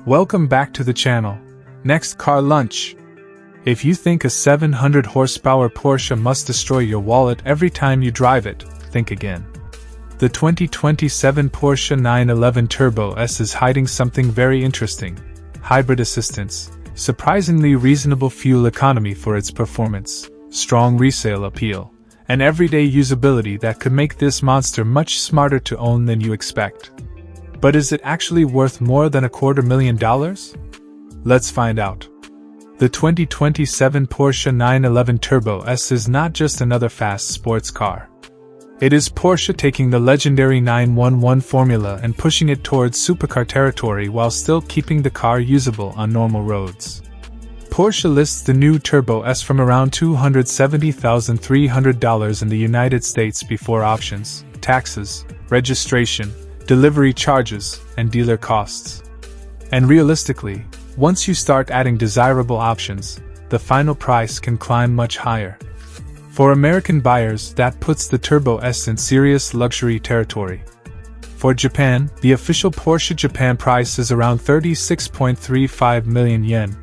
Welcome back to the channel. Next car lunch. If you think a 700 horsepower Porsche must destroy your wallet every time you drive it, think again. The 2027 Porsche 911 Turbo S is hiding something very interesting: hybrid assistance, surprisingly reasonable fuel economy for its performance, strong resale appeal, and everyday usability that could make this monster much smarter to own than you expect. But is it actually worth more than $250,000? Let's find out. The 2027 Porsche 911 Turbo S is not just another fast sports car. It is Porsche taking the legendary 911 formula and pushing it towards supercar territory while still keeping the car usable on normal roads. Porsche lists the new Turbo S from around $270,300 in the United States before options, taxes, registration, delivery charges, and dealer costs. And realistically, once you start adding desirable options, the final price can climb much higher. For American buyers, that puts the Turbo S in serious luxury territory. For Japan, the official Porsche Japan price is around 36.35 million yen,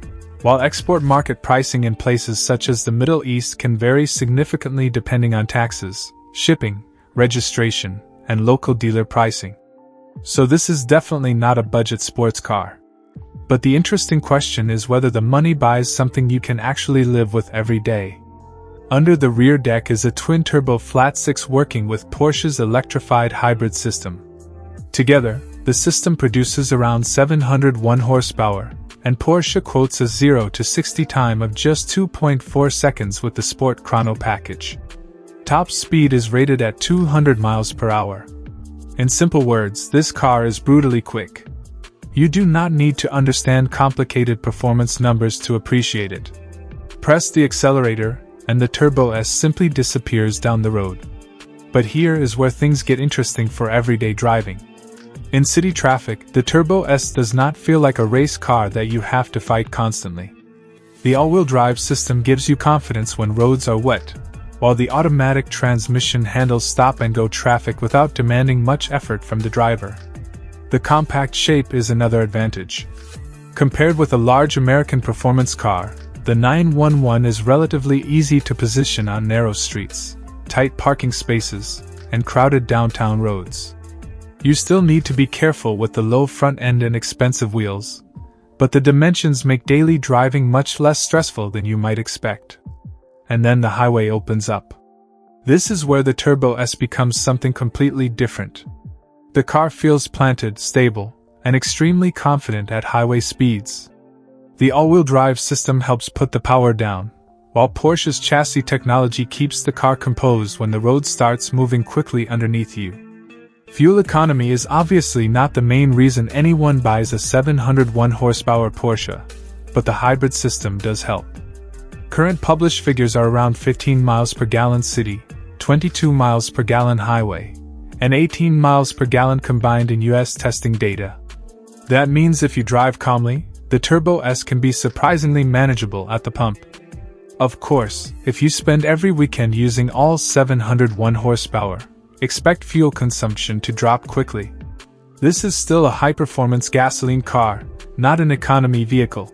while export market pricing in places such as the Middle East can vary significantly depending on taxes, shipping, registration, and local dealer pricing. So this is definitely not a budget sports car. But the interesting question is whether the money buys something you can actually live with every day. Under the rear deck is a twin-turbo flat-six working with Porsche's electrified hybrid system. Together, the system produces around 701 horsepower, and Porsche quotes a 0 to 60 time of just 2.4 seconds with the Sport Chrono package. Top speed is rated at 200 miles per hour. In simple words, this car is brutally quick. You do not need to understand complicated performance numbers to appreciate it. Press the accelerator, and the Turbo S simply disappears down the road. But here is where things get interesting for everyday driving. In city traffic, the Turbo S does not feel like a race car that you have to fight constantly. The all-wheel drive system gives you confidence when roads are wet, while the automatic transmission handles stop-and-go traffic without demanding much effort from the driver. The compact shape is another advantage. Compared with a large American performance car, the 911 is relatively easy to position on narrow streets, tight parking spaces, and crowded downtown roads. You still need to be careful with the low front end and expensive wheels, but the dimensions make daily driving much less stressful than you might expect. And then the highway opens up. This is where the Turbo S becomes something completely different. The car feels planted, stable, and extremely confident at highway speeds. The all-wheel drive system helps put the power down, while Porsche's chassis technology keeps the car composed when the road starts moving quickly underneath you. Fuel economy is obviously not the main reason anyone buys a 701 horsepower Porsche, but the hybrid system does help. Current published figures are around 15 miles per gallon city, 22 miles per gallon highway, and 18 miles per gallon combined in US testing data. That means if you drive calmly, the Turbo S can be surprisingly manageable at the pump. Of course, if you spend every weekend using all 701 horsepower, expect fuel consumption to drop quickly. This is still a high-performance gasoline car, not an economy vehicle.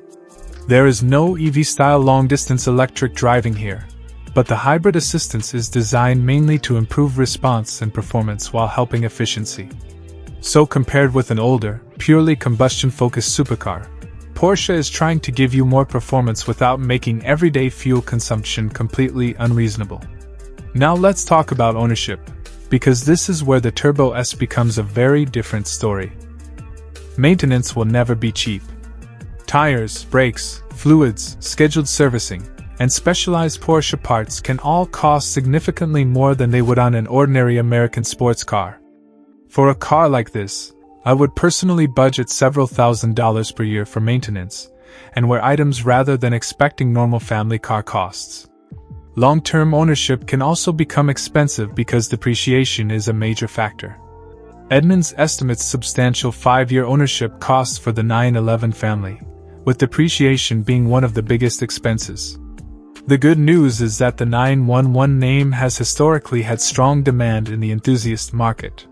There is no EV-style long-distance electric driving here, but the hybrid assistance is designed mainly to improve response and performance while helping efficiency. So compared with an older, purely combustion-focused supercar, Porsche is trying to give you more performance without making everyday fuel consumption completely unreasonable. Now let's talk about ownership, because this is where the Turbo S becomes a very different story. Maintenance will never be cheap. Tires, brakes, fluids, scheduled servicing, and specialized Porsche parts can all cost significantly more than they would on an ordinary American sports car. For a car like this, I would personally budget several $1,000s per year for maintenance, and wear items rather than expecting normal family car costs. Long-term ownership can also become expensive because depreciation is a major factor. Edmunds estimates substantial 5-year ownership costs for the 911 family, with depreciation being one of the biggest expenses. The good news is that the 911 name has historically had strong demand in the enthusiast market.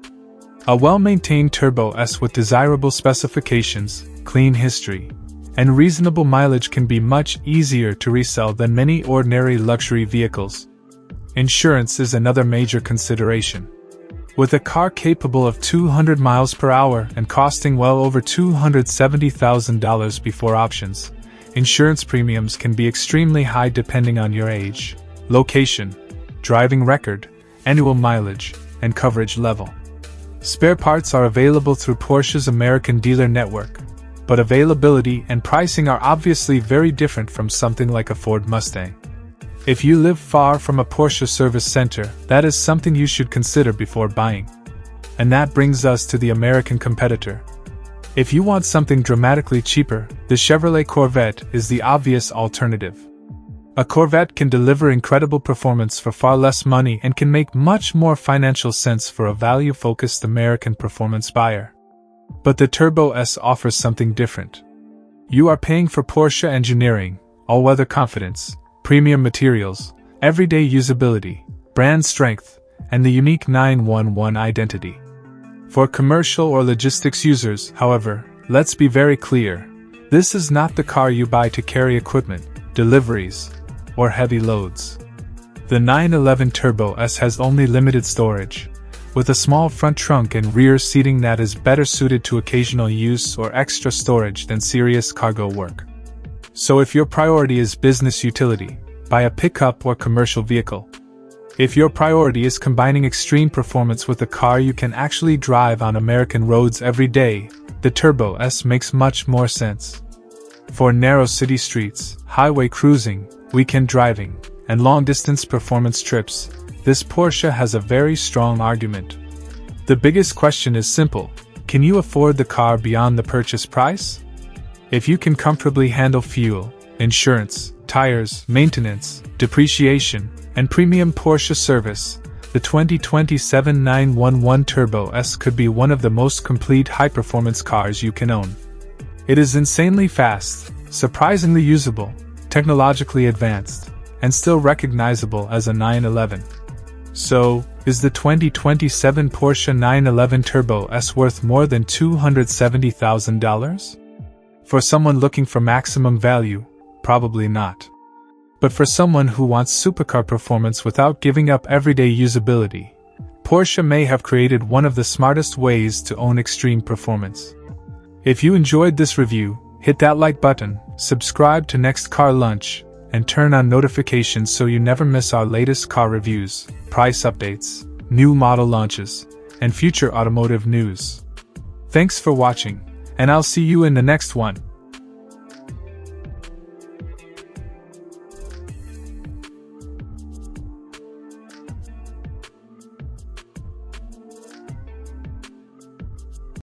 A well-maintained Turbo S with desirable specifications, clean history, and reasonable mileage can be much easier to resell than many ordinary luxury vehicles. Insurance is another major consideration. With a car capable of 200 miles per hour and costing well over $270,000 before options, insurance premiums can be extremely high depending on your age, location, driving record, annual mileage, and coverage level. Spare parts are available through Porsche's American dealer network, but availability and pricing are obviously very different from something like a Ford Mustang. If you live far from a Porsche service center, that is something you should consider before buying. And that brings us to the American competitor. If you want something dramatically cheaper, the Chevrolet Corvette is the obvious alternative. A Corvette can deliver incredible performance for far less money and can make much more financial sense for a value-focused American performance buyer. But the Turbo S offers something different. You are paying for Porsche engineering, all-weather confidence, premium materials, everyday usability, brand strength, and the unique 911 identity. For commercial or logistics users, however, let's be very clear. This is not the car you buy to carry equipment, deliveries, or heavy loads. The 911 Turbo S has only limited storage, with a small front trunk and rear seating that is better suited to occasional use or extra storage than serious cargo work. So if your priority is business utility, buy a pickup or commercial vehicle. If your priority is combining extreme performance with a car you can actually drive on American roads every day, the Turbo S makes much more sense. For narrow city streets, highway cruising, weekend driving, and long-distance performance trips, this Porsche has a very strong argument. The biggest question is simple: can you afford the car beyond the purchase price? If you can comfortably handle fuel, insurance, tires, maintenance, depreciation, and premium Porsche service, the 2027 911 Turbo S could be one of the most complete high-performance cars you can own. It is insanely fast, surprisingly usable, technologically advanced, and still recognizable as a 911. So, is the 2027 Porsche 911 Turbo S worth more than $270,000? For someone looking for maximum value, probably not. But for someone who wants supercar performance without giving up everyday usability, Porsche may have created one of the smartest ways to own extreme performance. If you enjoyed this review, hit that like button, subscribe to Next Car Lunch, and turn on notifications so you never miss our latest car reviews, price updates, new model launches, and future automotive news. Thanks for watching, and I'll see you in the next one.